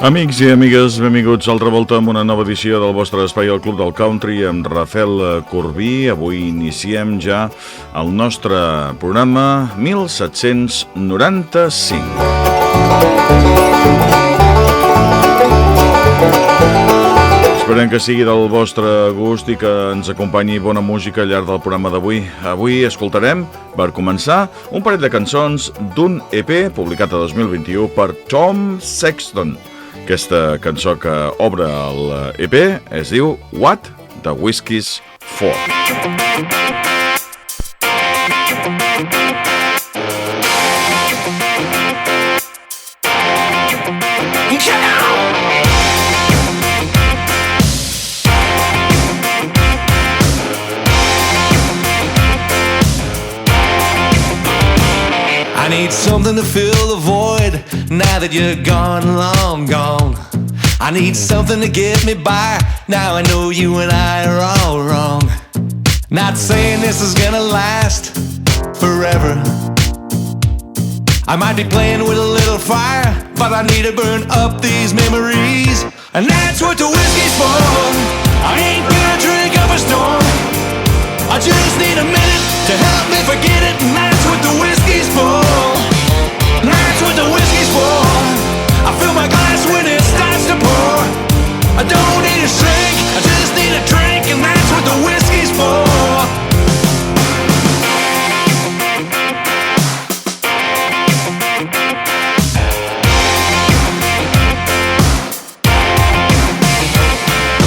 Amics i amigues, benvinguts altra volta amb una nova edició del vostre espai al Club del Country amb Rafel Corbí. Avui iniciem ja el nostre programa 1795. Esperem que sigui del vostre gust i que ens acompanyi bona música al llarg del programa d'avui. Avui escoltarem, per començar, un parell de cançons d'un EP publicat a 2021 per Tom Sexton. Aquesta cançó que obre l'EP es diu What the Whiskey's For. I need something to fill the void now that you're gone, long gone. I need something to get me by. Now I know you and I are all wrong. Not saying this is gonna last forever. I might be playing with a little fire, but I need to burn up these memories. And that's what the whiskey's for. I ain't gonna drink up a storm. I just need a minute to help me forget it. And that's what the whiskey's for. And that's what the whiskey's for. I fill my glass when it starts to pour. I don't need a shrink, I just need a drink. And that's what the whiskey's for.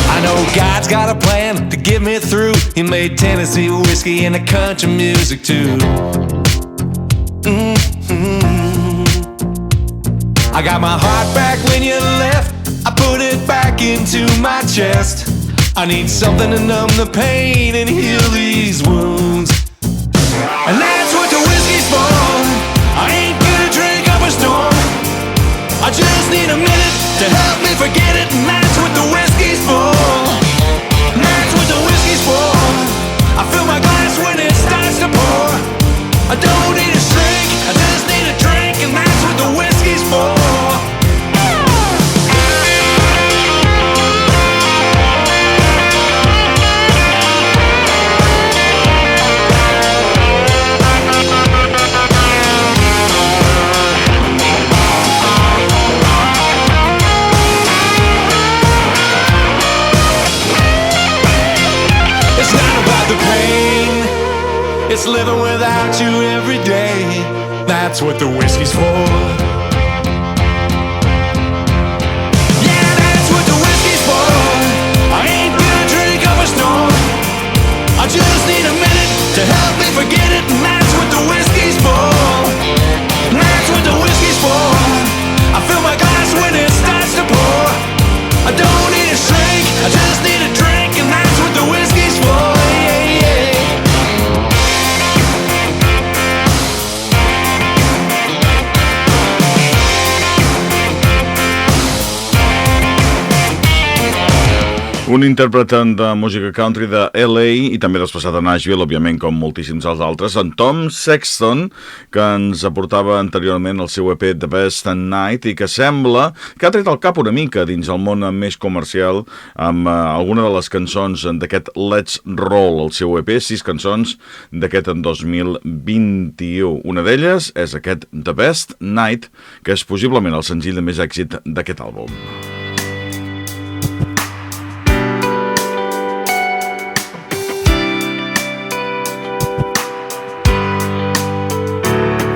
I know God's got a plan to get me through. He made Tennessee whiskey and the country music too. I got my heart back when you left. I put it back into my chest. I need something to numb the pain and heal these wounds. And that's what the whiskey's for. I ain't gonna drink up a storm. I just need a minute to help me forget it. And that's what the whiskey's for. And that's what the whiskey's for. I fill my glass when it starts to pour. I don't need a shrink, I just need a drink. And that's what the whiskey's for. It's not about the pain, it's living without you every day. That's what the whiskey's for. Yeah, that's what the whiskey's for. I ain't gonna drink up a storm. I just need a minute to help me forget it. And that's what the whiskey's for. And that's what the whiskey's for. I fill my glass when it starts to pour. I don't need a shrink, I just need a drink. And that's what the whiskey's for. Yeah, yeah. Un intèrpret de música country de LA i també desplaçat a Nashville, òbviament, com moltíssims els altres, en Tom Sexton, que ens aportava anteriorment el seu EP The Best Night i que sembla que ha tret el cap una mica dins el món més comercial amb alguna de les cançons d'aquest Let's Roll, el seu EP, 6 cançons d'aquest en 2021. Una d'elles és aquest The Best Night, que és possiblement el senzill de més èxit d'aquest àlbum.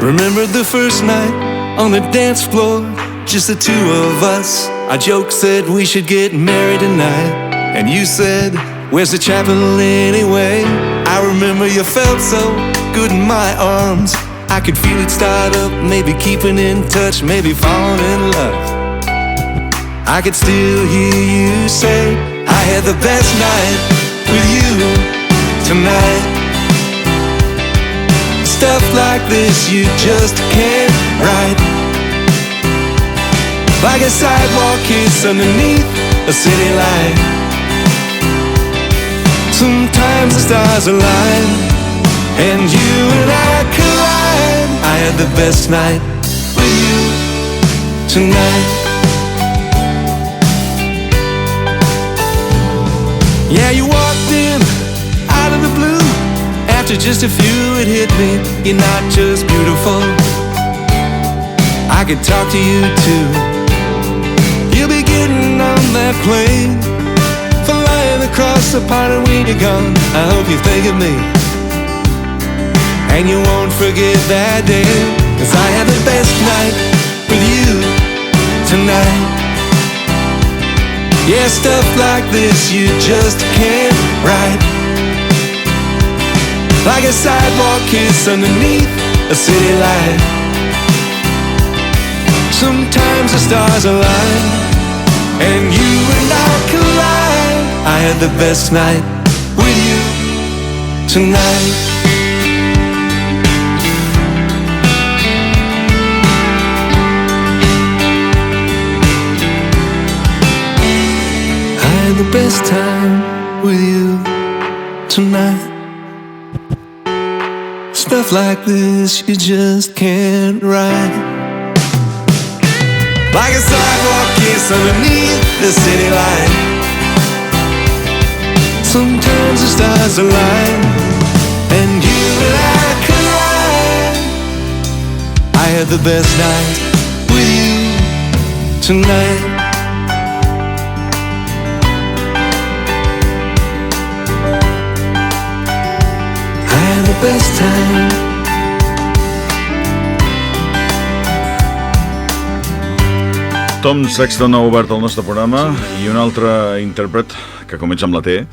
Remember the first night on the dance floor, just the two of us. Our joke said we should get married tonight, and you said, where's the chapel anyway? I remember you felt so good in my arms. I could feel it start up, maybe keeping in touch, maybe falling in love. I could still hear you say, I had the best night with you tonight. Stuff like this you just can't write. Like a sidewalk kiss underneath a city light. Sometimes the stars align and you and I collide. I had the best night with you tonight. Yeah, you walked in out of the blue. After just a few it hit me, you're not just beautiful, I could talk to you too. You'll be getting on that plane, flying across the pond, and when you're gone, I hope you think of me, and you won't forget that day. 'Cause I had the best night with you tonight. Yeah, stuff like this you just can't write. Like a sidewalk kiss underneath a city light. Sometimes the stars align and you and I collide. I had the best night with you tonight. I had the best time with you tonight. Stuff like this you just can't write. Like a sidewalk kiss underneath the city light. Sometimes the stars align and you and I collide. I had the best night with you tonight. I had the best time. Tom Sexton ha obert el nostre programa i un altre intèrpret que comença amb la T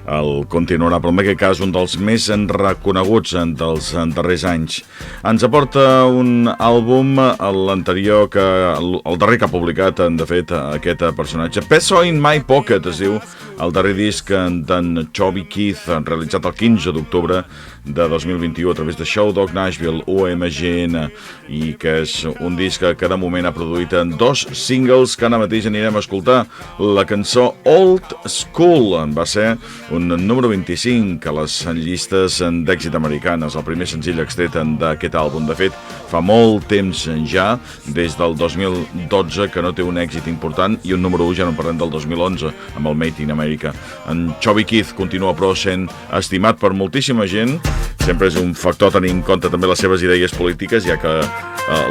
el continuarà, però en aquest cas un dels més reconeguts dels darrers anys. Ens aporta un àlbum, l'anterior, el darrer que ha publicat, de fet, aquest personatge. Peso in My Pocket es diu el darrer disc d'en Chubby Keith, realitzat el 15 d'octubre de 2021 a través de Show Dog Nashville, UMGN, i que és un disc que de moment ha produït 2 singles que ara mateix anirem a escoltar. La cançó Old School va ser un número 25 a les llistes d'èxit americanes, el primer senzill extret d'aquest àlbum. De fet, fa molt temps ja, des del 2012, que no té un èxit important, i un número 1 ja no parlem del 2011, amb el Made in America. En Chubby Keith continua però sent estimat per moltíssima gent. Sempre és un factor tenir en compte també les seves idees polítiques, ja que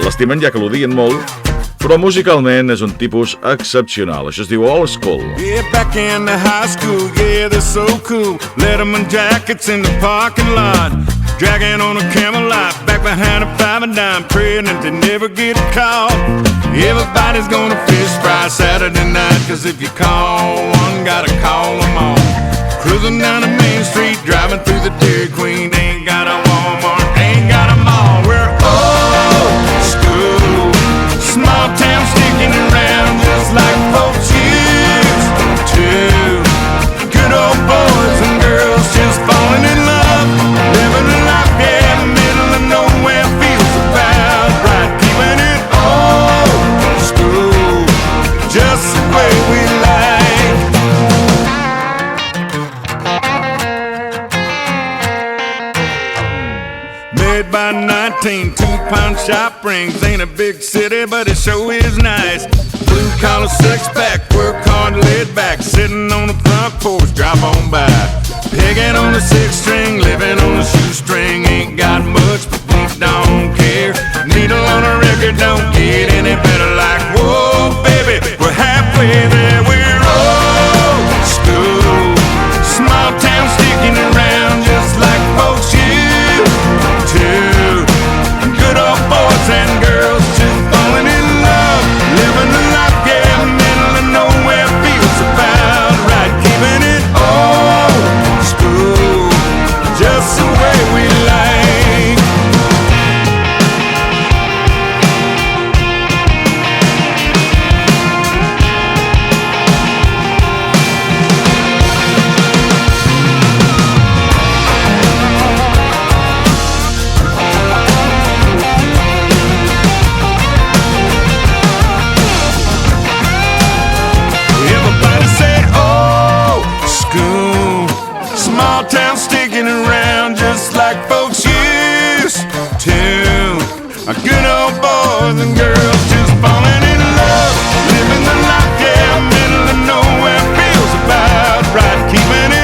l'estimen, ja que l'odien molt, però musicalment és un tipus excepcional. Això es diu Old School. Yeah, back in the high school, yeah, they're so cool. Letterman jackets in the parking lot, dragging on a Camelot, back behind a 5 and dime, praying that they never get caught. Everybody's gonna fish fry Saturday night, 'cause if you call one, gotta call them all. Cruising down the main street, driving through the Dairy Queen, ain't got a Walmart, ain't got a mall. We're old school, small town sticking around just like folks used to. Good old boys and girls just falling in love, living a life, yeah, middle of nowhere, feels about right, keeping it old school, just the way we like. Made by 19, 2-pound shop rings. Ain't a big city, but it sure is nice. Blue collar, six pack, work hard, laid back, sitting on the front porch, drop on by. Picking on a 6-string, living on a shoestring. Ain't got much, but we don't care. Needle on a record don't get any better. Like, whoa, baby, we're halfway there. We're old school, small town sticking around just like folks used to. Good old boys and girls just falling in love, living the life, yeah, middle of nowhere, feels about right, keeping it old school, just the way we like. Everybody say old school, small town sticking around just like folks used to. Good old boys and girls just falling in love, living the life, yeah, middle of nowhere, feels about right, keeping it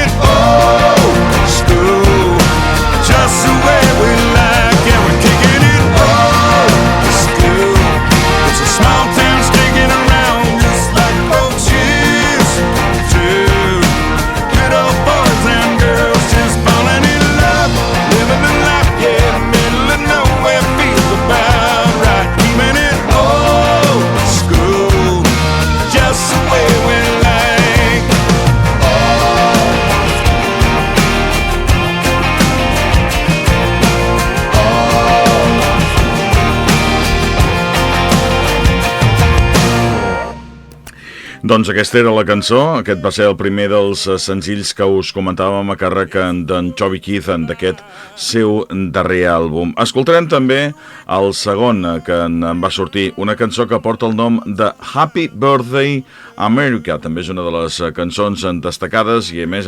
Doncs aquesta era la cançó, aquest va ser el primer dels senzills que us comentàvem a càrrec d'en Chubby Keith, d'aquest seu darrer àlbum. Escoltarem també el segon que en va sortir, una cançó que porta el nom de Happy Birthday America, també és una de les cançons destacades i a més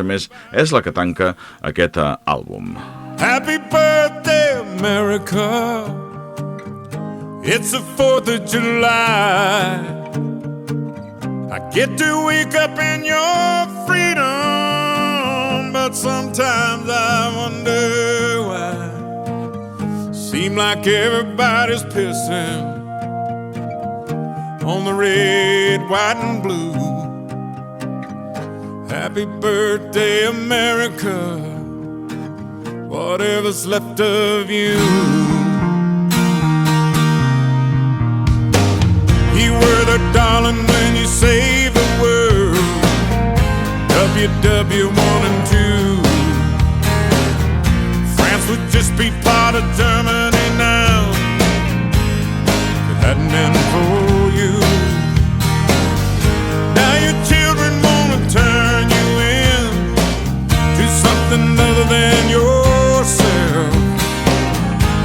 és la que tanca aquest àlbum. Happy birthday, America. It's the 4th of July. I get to wake up in your freedom, but sometimes I wonder why. Seem like everybody's pissing on the red, white, and blue. Happy birthday, America. Whatever's left of you. You were the darling when you saved the world. WW1 and 2. France would just be part of Germany now if it hadn't been for you. Now your children wanna turn you in to something other than yourself.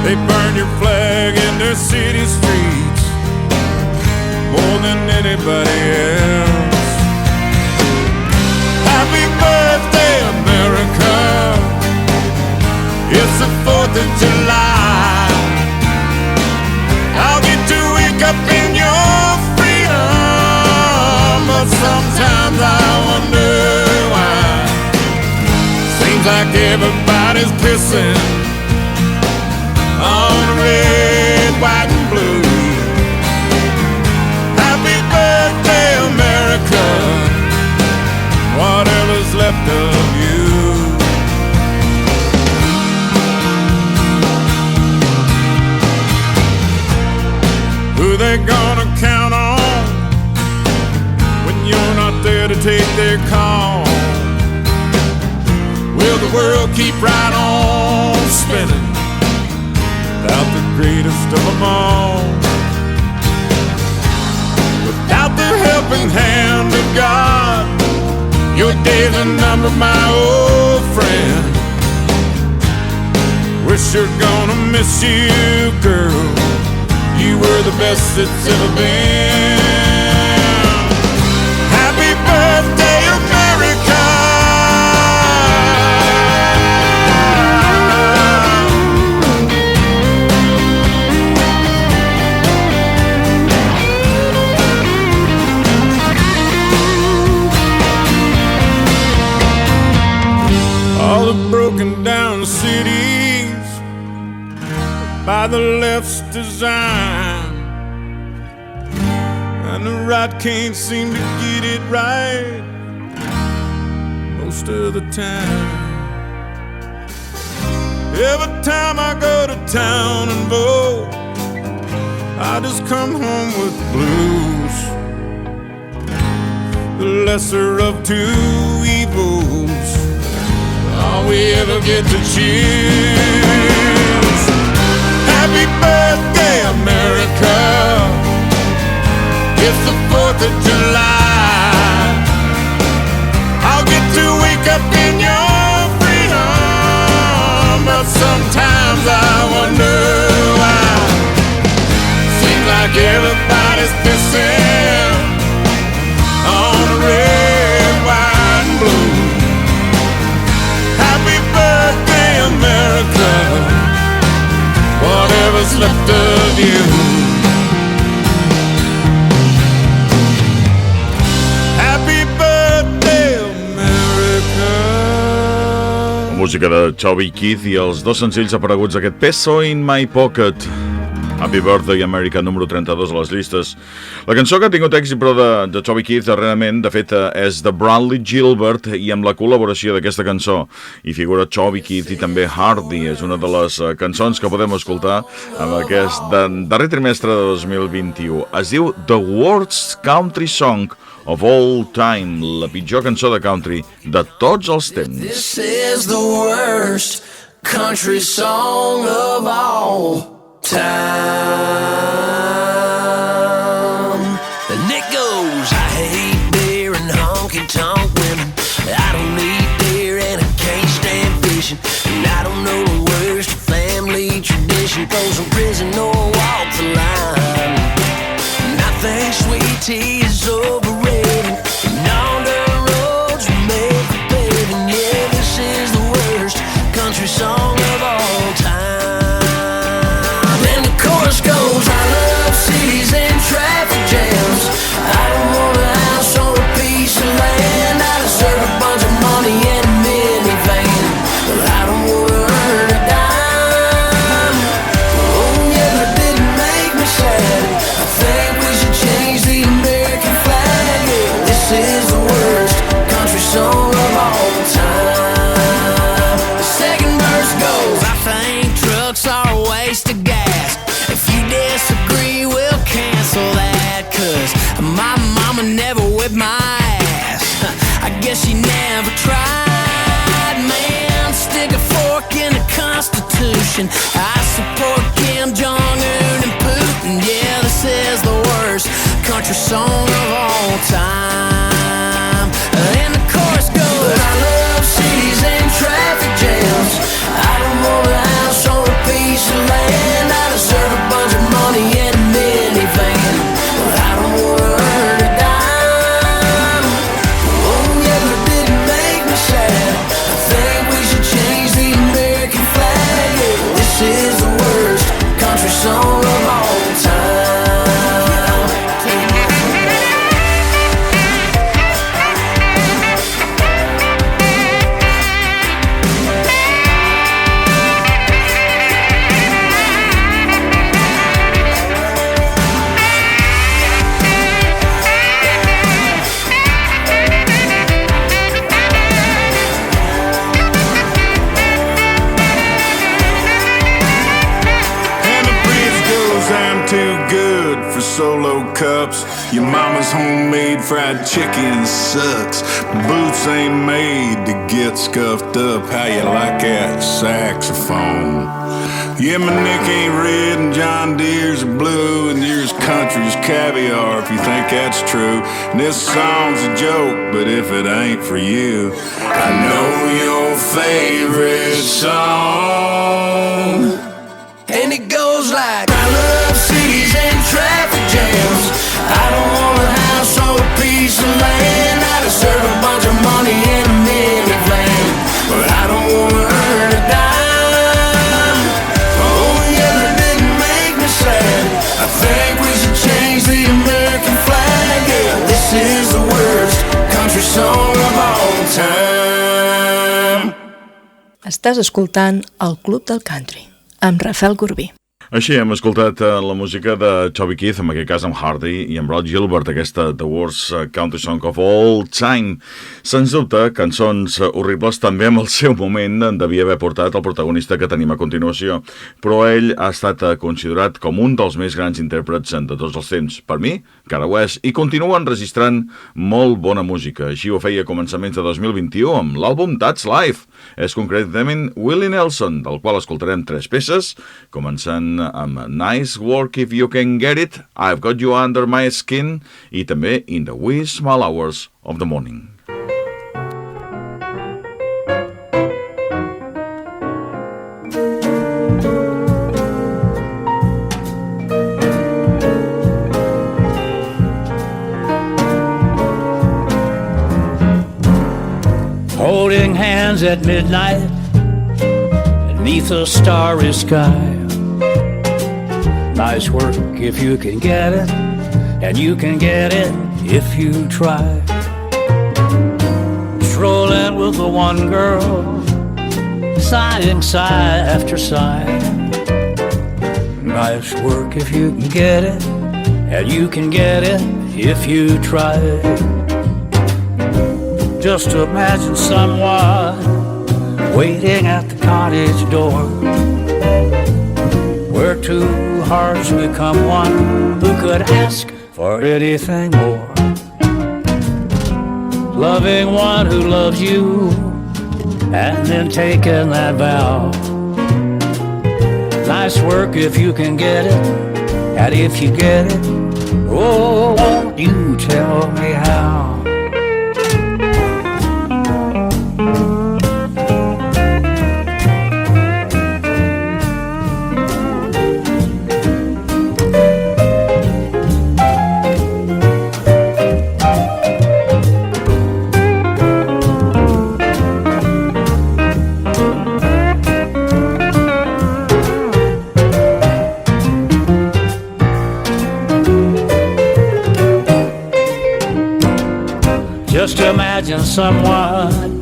They burn your flag in their city streets more than anybody else. Happy birthday, America. It's the 4th of July. I'll get to wake up in your freedom, but sometimes I wonder why. Seems like everybody's pissing on red, white, and blue. America, whatever's left of you. Who they gonna count on when you're not there to take their call? Will the world keep right on spinning without the greatest of them all? Without the helping hand of God, your days are numbered, my old friend. We're sure gonna miss you, girl. You were the best that's ever been. Happy birthday, America. All the broken down cities by the left's design, and the right can't seem to get it right most of the time. Every time I go to town and vote, I just come home with blues. The lesser of two evils, all we ever get to choose. Happy birthday, America. It's the 4th of July. I'll get to wake up in your freedom, but sometimes I wonder why. Seems like everybody's pissing on red, white, and blue. America, whatever's left of you. Happy birthday, America. Música de Chubby Keith i els dos senzills apareguts d'aquest Peso in My Pocket. Happy Birthday America, número 32 a les llistes. La cançó que ha tingut èxit però de Chubby Keith darrerament, de fet, és de Bradley Gilbert, i amb la col·laboració d'aquesta cançó hi figura Chubby Keith i també Hardy. És una de les cançons que podem escoltar amb aquest darrer trimestre de 2021. Es diu The Worst Country Song of All Time, la pitjor cançó de country de tots els temps. This is the worst country song of all time. And it goes, I hate being song of all time. And the chorus goes, I love cities and traffic jams. I don't want a house or a piece of land. I deserve a bunch of money and a minivan, but I don't want to earn a dime. Oh yeah, but it didn't make me sad. I think we should change the American flag. Yeah, this is the worst country song of all time. The second verse goes, I think trucks are a waste of gas. If you disagree, we'll cancel that, 'cause my mama never whipped my ass. I guess she never tried. Man, stick a fork in the Constitution. I support Kim Jong-un and Putin. Yeah, this is the worst country song of all time. And the chorus goes, but I love cities and traffic jams. I don't want a house or a piece of land. I deserve a bunch of money and a minivan, but I don't want to earn a dime. Oh yeah, but it didn't make me sad. I think we should change the American flag. Yeah, this is the worst country song of all time. And the bridge goes, I'm too good for solo cups. Your mama's homemade fried chicken sucks. Boots ain't made to get scuffed up. How you like that saxophone? Yeah, my neck ain't red and John Deere's blue, and yours country's caviar if you think that's true. And this song's a joke, but if it ain't for you, I know your favorite song. And it goes like, I love cities and traffic jams. I don't want a house or a piece of land. I deserve a bunch of money and a minivan, but I don't want to earn a dime. Oh yeah, but it didn't make me sad. I think we should change the American flag. Yeah, this is the worst country song of all time. Estàs escoltant el Club del Country amb Rafel Corbí. Així hem escoltat la música de Chubby Keith, en aquest cas amb Hardy i amb Rod Gilbert, aquesta The Worst Country Song of All Time. Sens dubte, cançons horribles també en el seu moment en devia haver portat el protagonista que tenim a continuació, però ell ha estat considerat com un dels més grans intèrprets de tots els temps. Per mi, encara ho és, i continua enregistrant molt bona música. Així ho feia a començaments de 2021 amb l'àlbum That's Life. És concretament Willie Nelson, del qual escoltarem 3 peces, començant amb Nice Work If You Can Get It, I've Got You Under My Skin i també In the Wee Small Hours of the Morning. Holding hands at midnight beneath a starry sky. Nice work if you can get it, and you can get it if you try. Strolling with the one girl, sighing sigh after sigh. Nice work if you can get it, and you can get it if you try. Just imagine someone waiting at the cottage door, where two hearts become one. Who could ask for anything more? Loving one who loves you, and then taking that vow. Nice work if you can get it, and if you get it, oh, won't you tell me how? imagine someone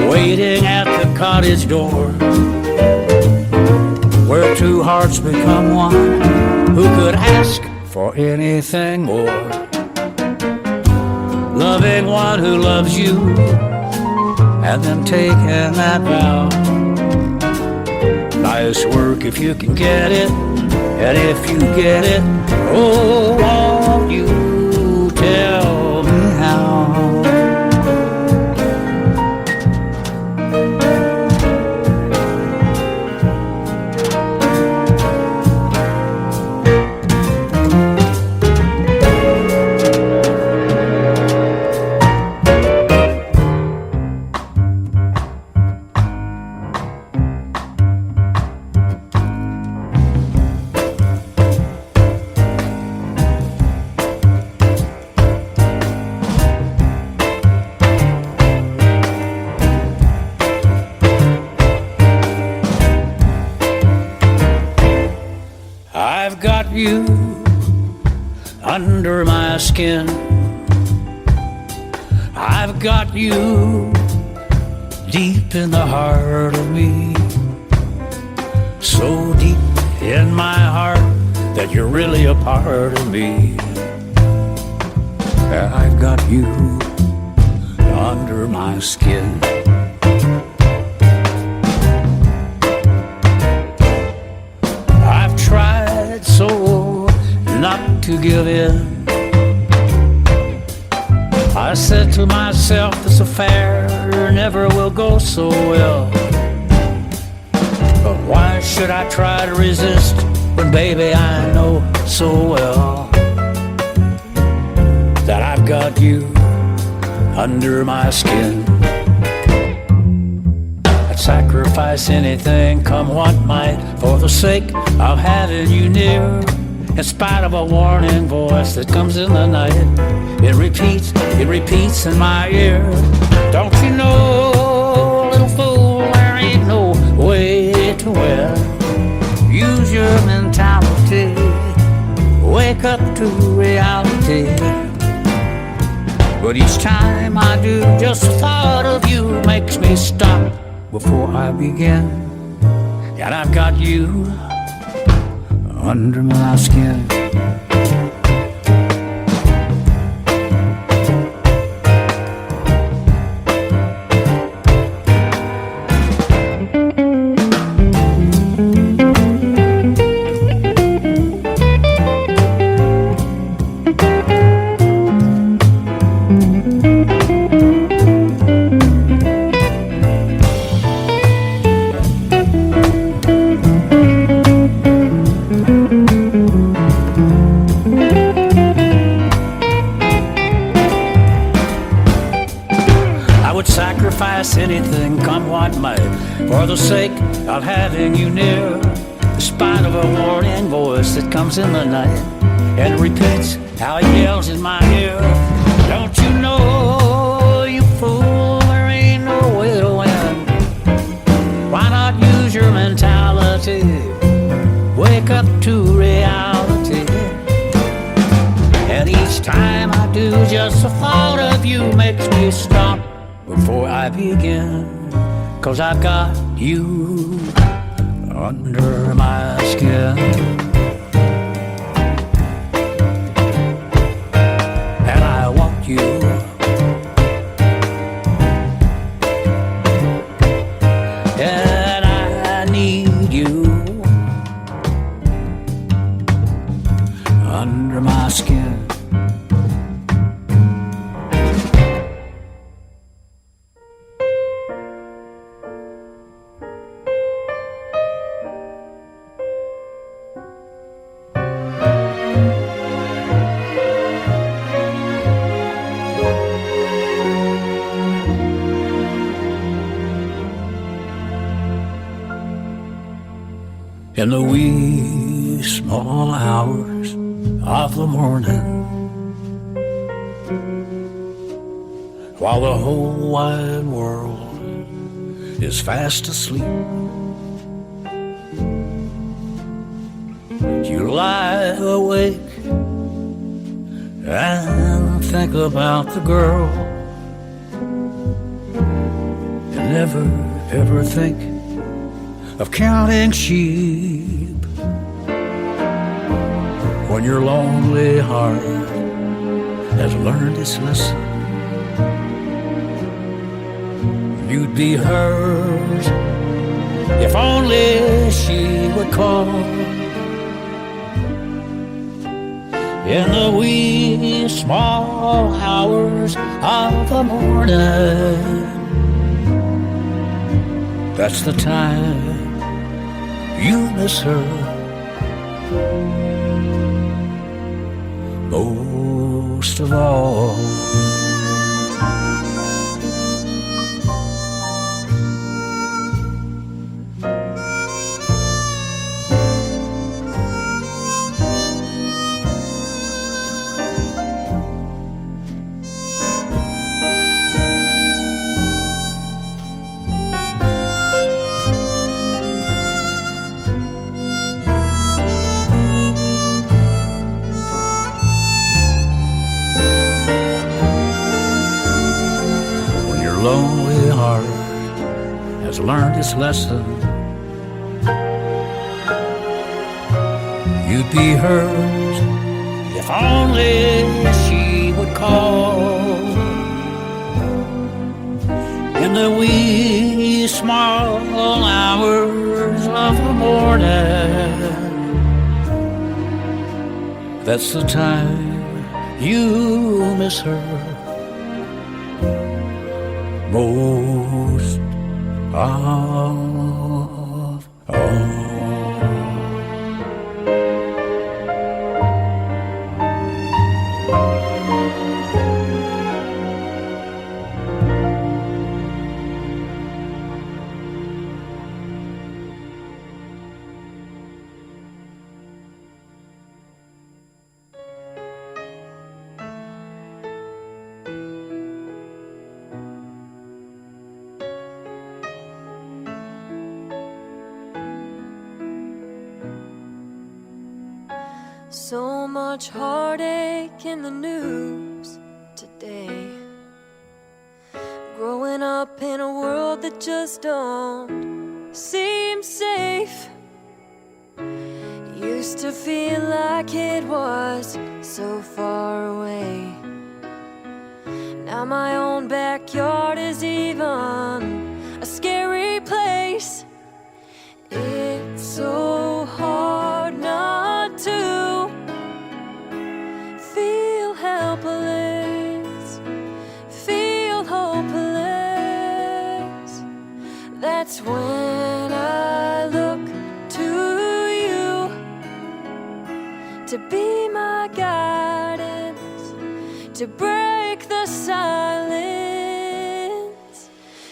waiting at the cottage door, where two hearts become one. Who could ask for anything more? Loving one who loves you, and then taking that vow. Nice work if you can get it, and if you get it, oh, won't you tell me how? I've got you under my skin. I've got you deep in the heart of me, so deep in my heart that you're really a part of me. I've got you under my skin. I've tried so not to give in. I said to myself, this affair never will go so well. But why should I try to resist when, baby, I know so well that I've got you under my skin. I'd sacrifice anything, come what might, for the sake of having you near. In spite of a warning voice that comes in the night, it repeats in my ear. Don't you know, little fool, there ain't no way to win. Use your mentality, wake up to reality. But each time I do, just the thought of you makes me stop before I begin. And I've got you under my skin. Anything, come what might, for the sake of having you near. In spite of a warning voice that comes in the night and repeats how he yells in my ear. Don't you know, you fool, there ain't no way to win. Why not use your mentality, wake up to reality. And each time I do, just the thought of you makes me stop before I begin. 'Cause I've got you under my skin. And I want you. And I need you under my skin. In the wee small hours of the morning, while the whole wide world is fast asleep, you lie awake and think about the girl never ever think of counting sheep when your lonely heart has learned its lesson. You'd be hers if only she would call in the wee small hours of the morning. That's the time you miss her most of all. Lonely heart has learned its lesson. You'd be hers if only she would call in the wee small hours of the morning. That's the time you miss her most of all. So much heartache in the news today. Growing up in a world that just don't seem safe. Used to feel like it was so far away. Now my own backyard is even a scary place. It's so hard not to feel helpless, feel hopeless. That's when I look to you to be my guidance, to break the silence.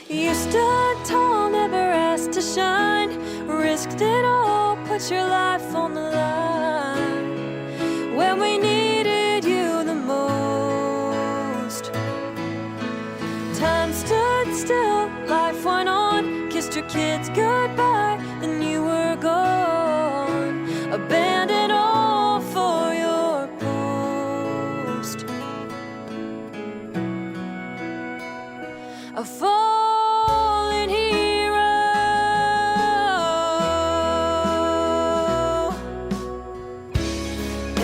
You stood tall, never asked to shine, risked it all, put your life on the line when we needed you the most. Time stood still, life went on, kissed your kids goodbye, then you were gone, abandoned all for your post. A fallen hero.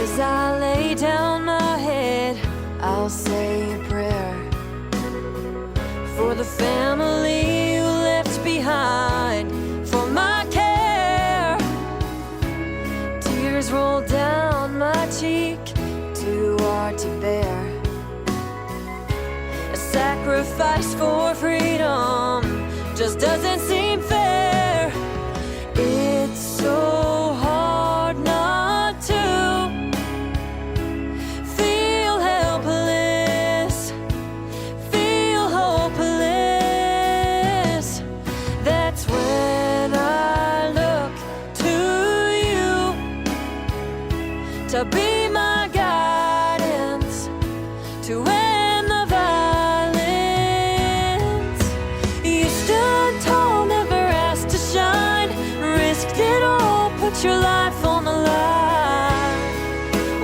As I lay down my head, I'll say a prayer for the family you left behind, for my care. Tears roll down my cheek, too hard to bear. A sacrifice for freedom just doesn't seem fair. It's so hard not to feel helpless, feel hopeless. That's when I look to you to be my guidance, to end the violence. You stood tall, never asked to shine, risked it all, put your life on the line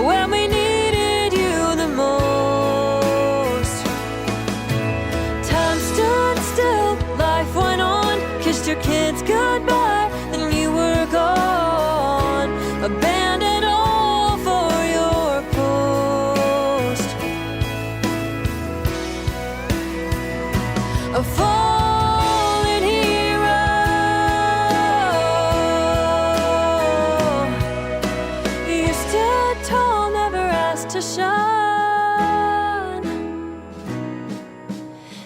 when we needed you the most. Time stood still, life went abandon all for your post. A fallen hero, you stood tall, never asked to shine,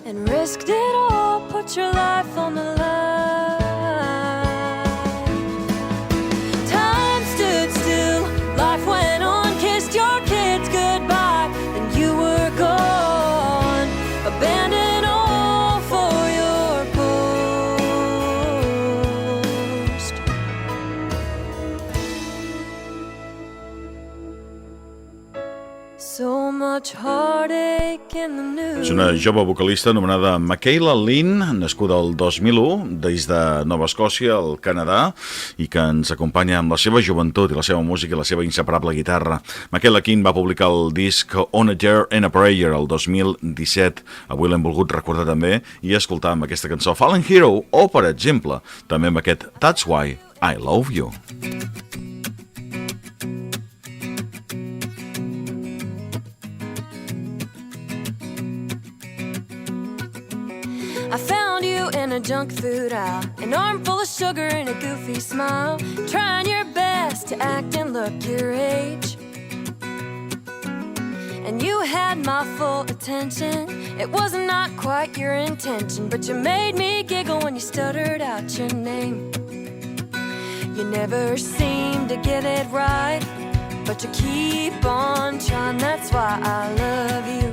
and risked it all, put your life on the line. Time stood still, life went on, kissed your kids goodbye, and you were gone, abandoned all for your post. So much heartache in the news. És una jove vocalista anomenada Michaela Lynn, nascuda el 2001 des de Nova Escòcia, al Canadà, i que ens acompanya amb la seva joventut i la seva música i la seva inseparable guitarra. Michaela Lynn va publicar el disc On a Dare and a Prayer el 2017. Avui l'hem volgut recordar també i escoltar amb aquesta cançó Fallen Hero, o, per exemple, també amb aquest That's Why I Love You. I found you in a junk food aisle, an armful of sugar and a goofy smile, trying your best to act and look your age. And you had my full attention. It was not quite your intention, but you made me giggle when you stuttered out your name. You never seem to get it right, but you keep on trying, that's why I love you.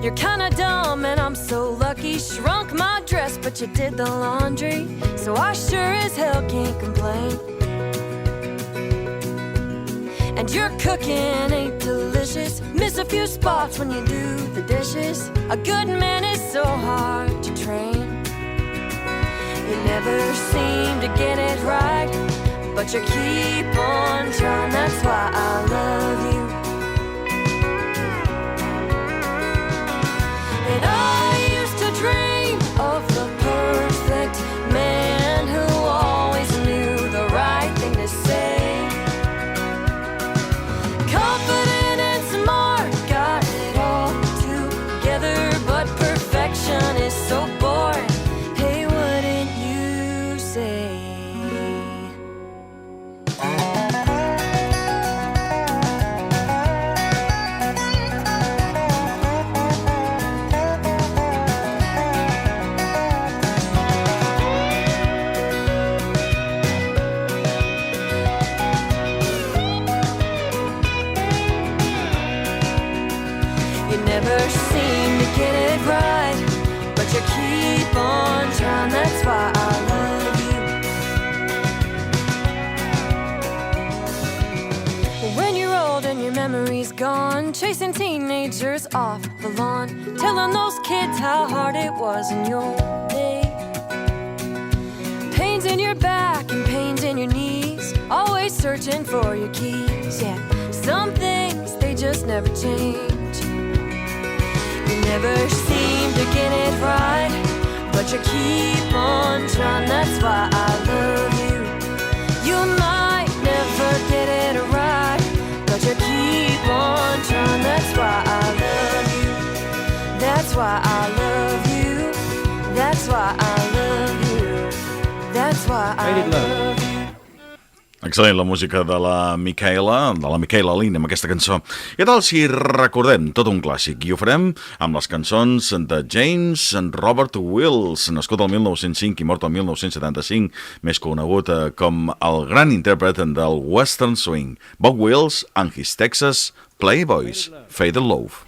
You're kinda dumb and I'm so lucky. Shrunk my dress but you did the laundry, so I sure as hell can't complain. And your cooking ain't delicious, miss a few spots when you do the dishes. A good man is so hard to train. You never seem to get it right, but you keep on trying, that's why I love you. And I used to dream of the perfect man who always knew the right thing to say. Confident and smart, got it all together, but perfection is so boring. Hey, wouldn't you say? Never seem to get it right, but you keep on trying, that's why I love you. When you're old and your memory's gone, chasing teenagers off the lawn, telling those kids how hard it was in your day. Pains in your back and pains in your knees, always searching for your keys. Yeah, some things, they just never change. You never seem to get it right, but you keep on trying, that's why I love you. You might never get it right, but you keep on trying, that's why I love you. That's why I love you. That's why I love you. That's why I love you. Excel·lent la música de la Michaela Lynn, amb aquesta cançó. Què tal si recordem tot un clàssic? I ho farem amb les cançons de James Robert Wills, nascut el 1905 i mort el 1975, més conegut com el gran intèrpret del Western Swing, Bob Wills and his Texas Playboys, Faded Love.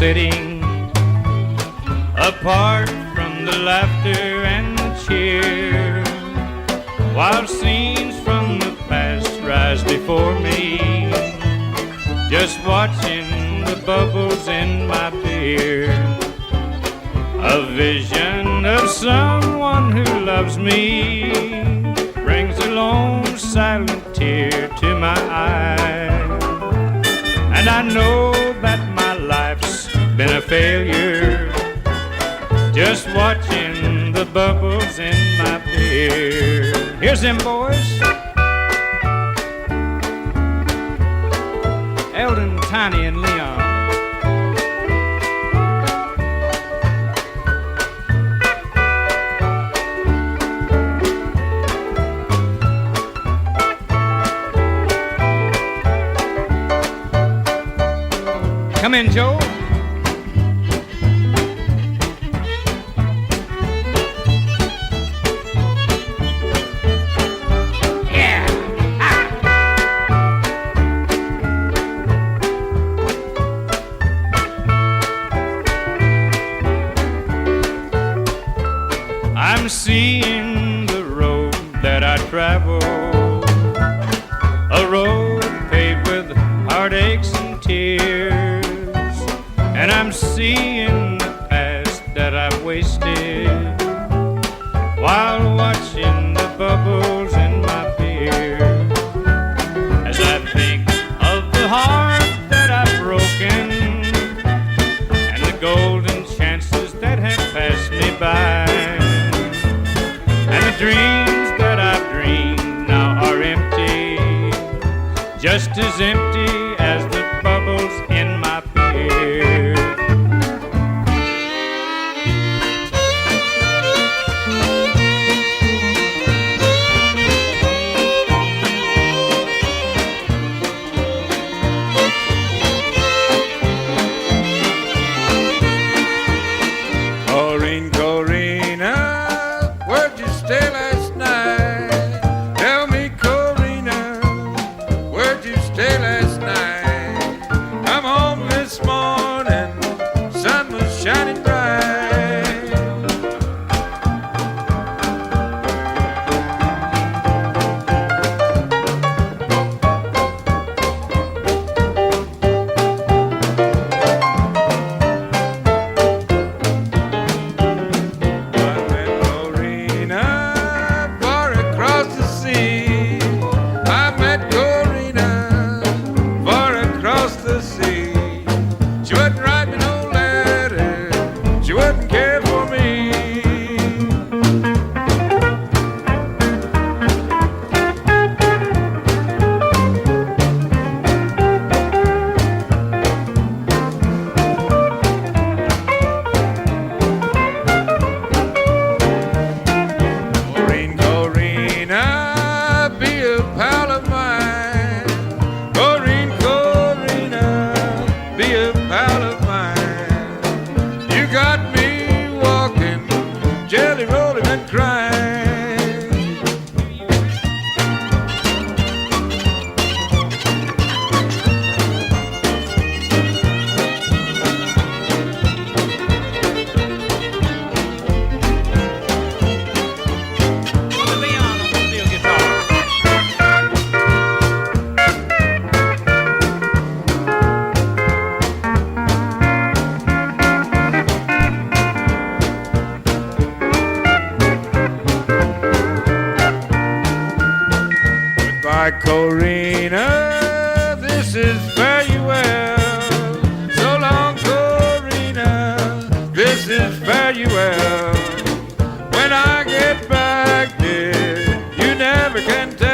sitting apart from the laughter and the cheer, while scenes from the past rise before me, just watching the bubbles in my beer. A vision of someone who loves me brings a lone silent tear to my eye, and I know that my life's been a failure, just watching the bubbles in my beer. Here's them boys, Eldon, Tiny, and Leon. Come in, Joe. Yeah. I'm seeing the road that I travel, a road paved with heartaches and tears, and I'm seeing the past that I've wasted while watching the bubbles in my beer. As I think of the heart that I've broken and the golden chances that have passed me by, and the dreams that I've dreamed now are empty, just as empty as the bubbles in my beer. Corrine, Corina, where'd you stay last night? Tell me, Corina, where'd you stay last night? I'm home this morning, sun was shining bright. I met Corina far across the sea. I met Corina far across the sea. She wouldn't write me no letter, she wouldn't care for me. Corrine, Corina, be a pal of mine. Corrine, Corina, be a pal of mine. You got me walking, jelly rolling and crying. Leon on the steel guitar. Goodbye, Corina, this is fare you well. So long, Corina, this is fare you well. When I get back, dear, you never can tell.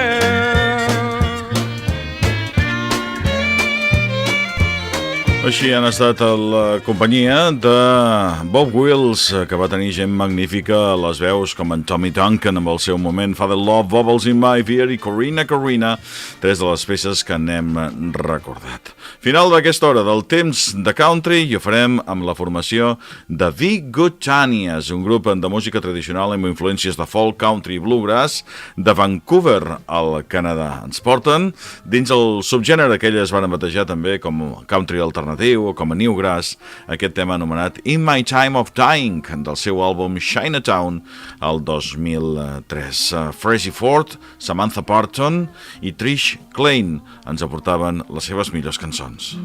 Així han estat la companyia de Bob Wills, que va tenir gent magnífica a les veus, com en Tommy Duncan amb el seu moment Father Love, Bubbles in My Beer i Corina, Corina, tres de les peces que n'hem recordat. Final d'aquesta hora del temps de country i ho farem amb la formació de The Good Chanias, un grup de música tradicional amb influències de folk, country i bluegrass de Vancouver, al Canadà. Ens porten dins el subgènere que elles van batejar també com country alternatiu, Déu o com a Newgrass, aquest tema anomenat In My Time of Dying, del seu àlbum Chinatown, el 2003. Freddie Ford, Samantha Parton i Trish Klein ens aportaven les seves millors cançons.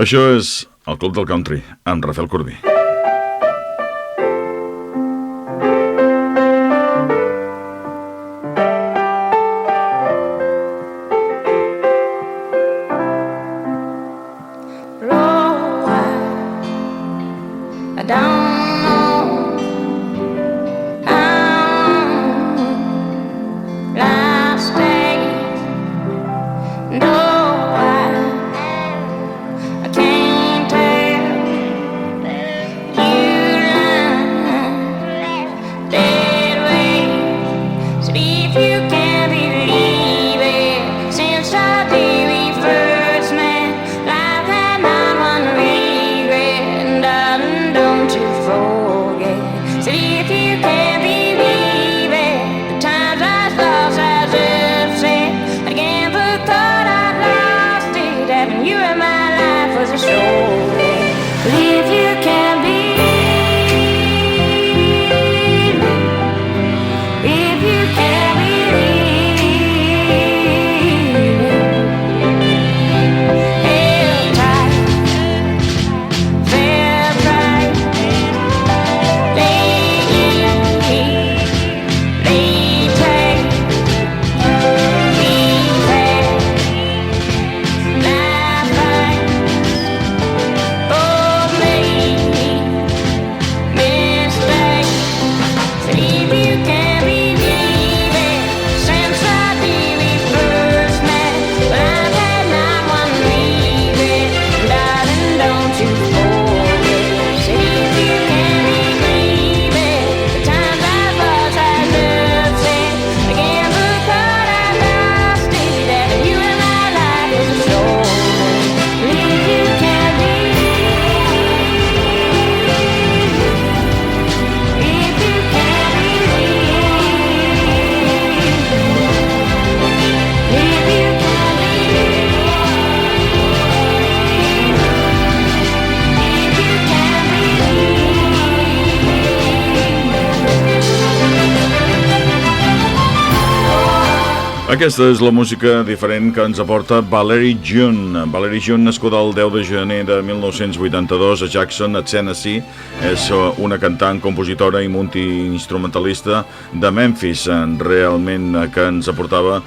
Això és el Club del Country, amb Rafel Corbí. Thought I'd Aquesta és la música diferent que ens aporta Valerie June. Valerie June, nascuda el 10 de gener de 1982 a Jackson, a Tennessee, és una cantant, compositora i multiinstrumentalista de Memphis, realment que ens aportava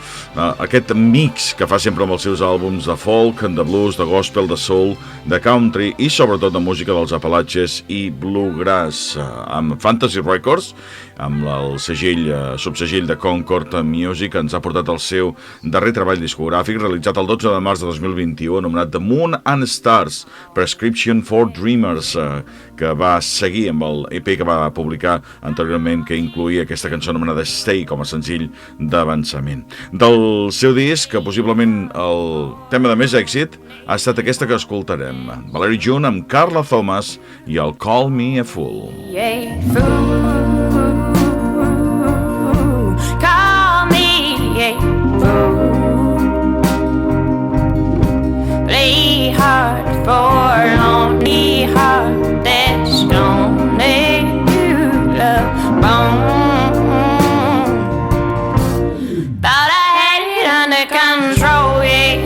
aquest mix que fa sempre amb els seus àlbums de folk, de blues, de gospel, de soul, de country i sobretot de música dels Apalatxes i bluegrass. Amb Fantasy Records, amb el subsegill de Concord Music, ens ha portat el seu darrer treball discogràfic realitzat el 12 de març de 2021, anomenat The Moon and Stars, Prescription for Dreamers, que va seguir amb el EP que va publicar anteriorment, que incluïa aquesta cançó anomenada Stay com a senzill d'avançament. Del seu disc, que possiblement el tema de més èxit ha estat aquesta que escoltarem, Valerie June amb Carla Thomas i el Call Me a Fool. Yeah, fool. Call me a fool. Play hard for a lonely heart that's gonna make you love bone. Thought I had it under control, yeah,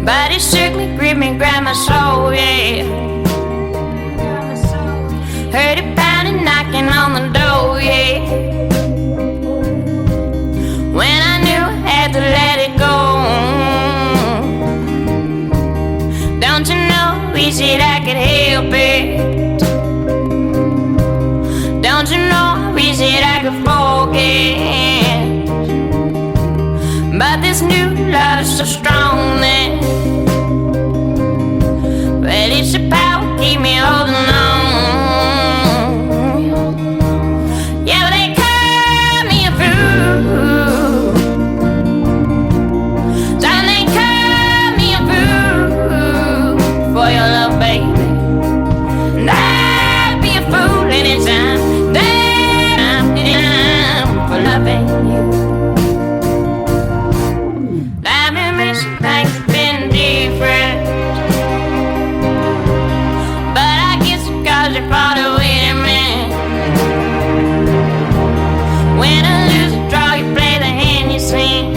but it certainly gripped me, grabbed my soul, yeah. Heard it pounding, knocking on the door, yeah. When I knew I had to let it go. Don't you know, we said I could help it. Don't you know, we said I could forget. But this new love's so strong that, well, it's the power keep me holding on. Yeah, well, they call me a fool. Darling, they call me a fool for your love, baby. And I'd be a fool anytime that I'm for loving you. I've been missing things have been different, but I guess because you're far away to me. When I lose a draw, you play the hand you sing.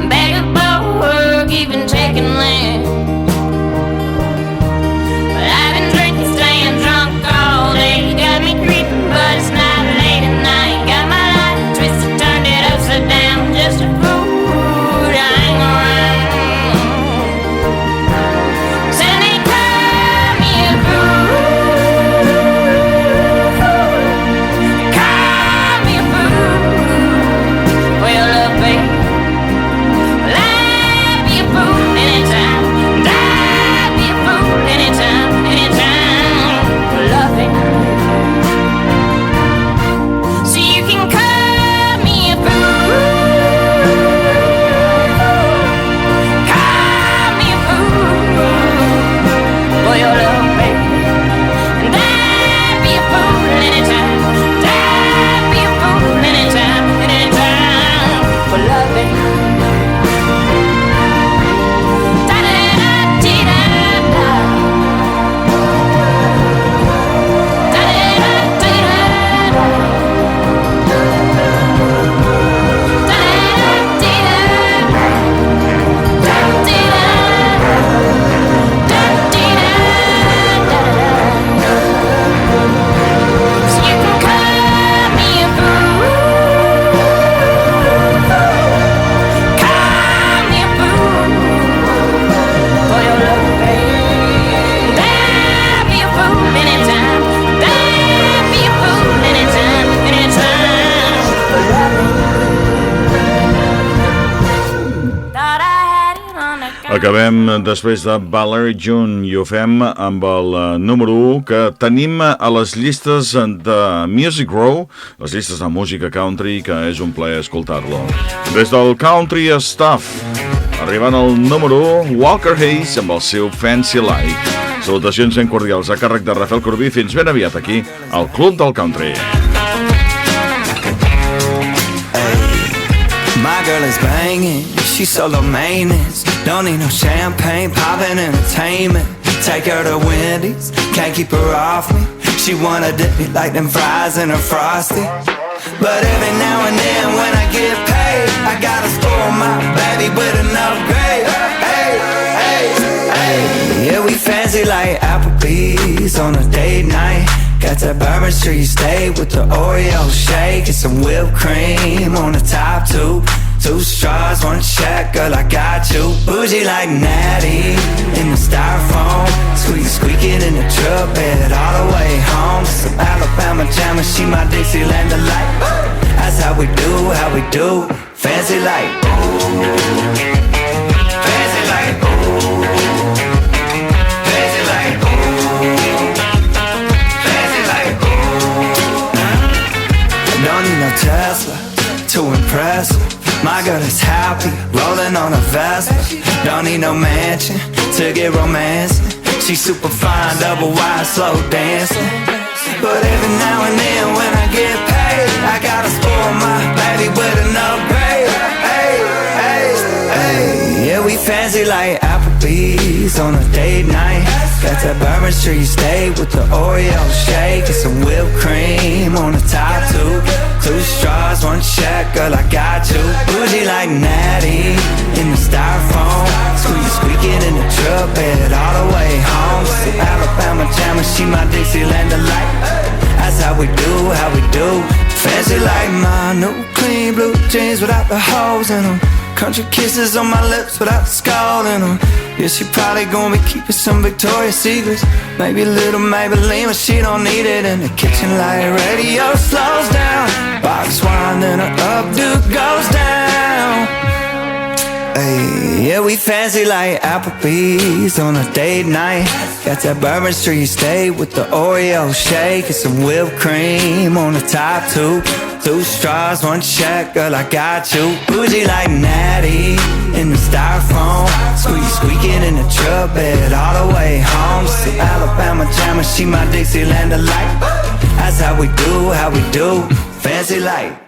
Bag of bulwark, even taking land. But I've been drinking, staying drunk all day. You got me creeping, but it's not late at night. Got my life twisted, turned it upside down. Just a fool to hang around. Said they call me a fool. Call me a fool for your love, baby. Well, I'd be a fool anytime. And I'd be a fool anytime for loving you. So you can call me a fool. Call me a fool for your love, baby. And I'd be a fool anytime. And I'd be a fool anytime for loving you. Acabem després de Valerie June i ho fem amb el número 1 que tenim a les llistes de Music Row, les llistes de música country, que és un plaer escoltar-lo. Des del Country Stuff, arribant al número 1, Walker Hayes amb el seu Fancy Like. Salutacions ben cordials a càrrec de Rafel Corbí. Fins ben aviat aquí, al Club del Country. My girl is banging, she's solo maintenance. Don't need no champagne, poppin' entertainment. Take her to Wendy's, can't keep her off me. She wanna dip me like them fries in her Frosty. But every now and then when I get paid, I gotta spoil my baby with an upgrade. Hey, hey, hey. Yeah, we fancy like Applebee's on a date night. Got that Bourbon Street steak with the Oreo shake and some whipped cream on the top two. 2 straws, 1 check, girl, I got you. Bougie like Natty in the styrofoam. Squeaking in the truck bed all the way home. Some Alabama jam and she my Dixieland delight. That's how we do, fancy like. Fancy like. Fancy like. Fancy like. Don't need no Tesla to impress her. My girl is happy, rolling on a Vespa. Don't need no mansion to get romancing. She's super fine, double wide, slow dancing. But every now and then when I get paid, I gotta spoil my baby with an upgrade. Hey, hey, hey. Yeah, we fancy like Applebee's on a date night. Got that Bourbon Street steak with the Oreo shake and some whipped cream on the top two. 2 straws, 1 check, girl, I got you. Bougie like Natty in the styrofoam. Squeaking in the truck bed all the way home. Some Alabama jam and she my Dixieland delight. That's how we do, fancy like my new clean blue jeans without the holes in them. Country kisses on my lips without the skull in them. Yeah, she probably gonna be keeping some Victoria's Secrets. Maybe a little Maybelline, but she don't need it. In the kitchen like radio slows down. Box wine, then her updo goes down. Hey, yeah, we fancy like Applebee's on a date night. Got that Bourbon Street steak with the Oreo shake and some whipped cream on the top two. 2 straws, 1 check, girl, I got you. Bougie like Natty in the styrofoam. Squeaking in the truck bed all the way home. Some Alabama jam and she my Dixieland delight. That's how we do, fancy like.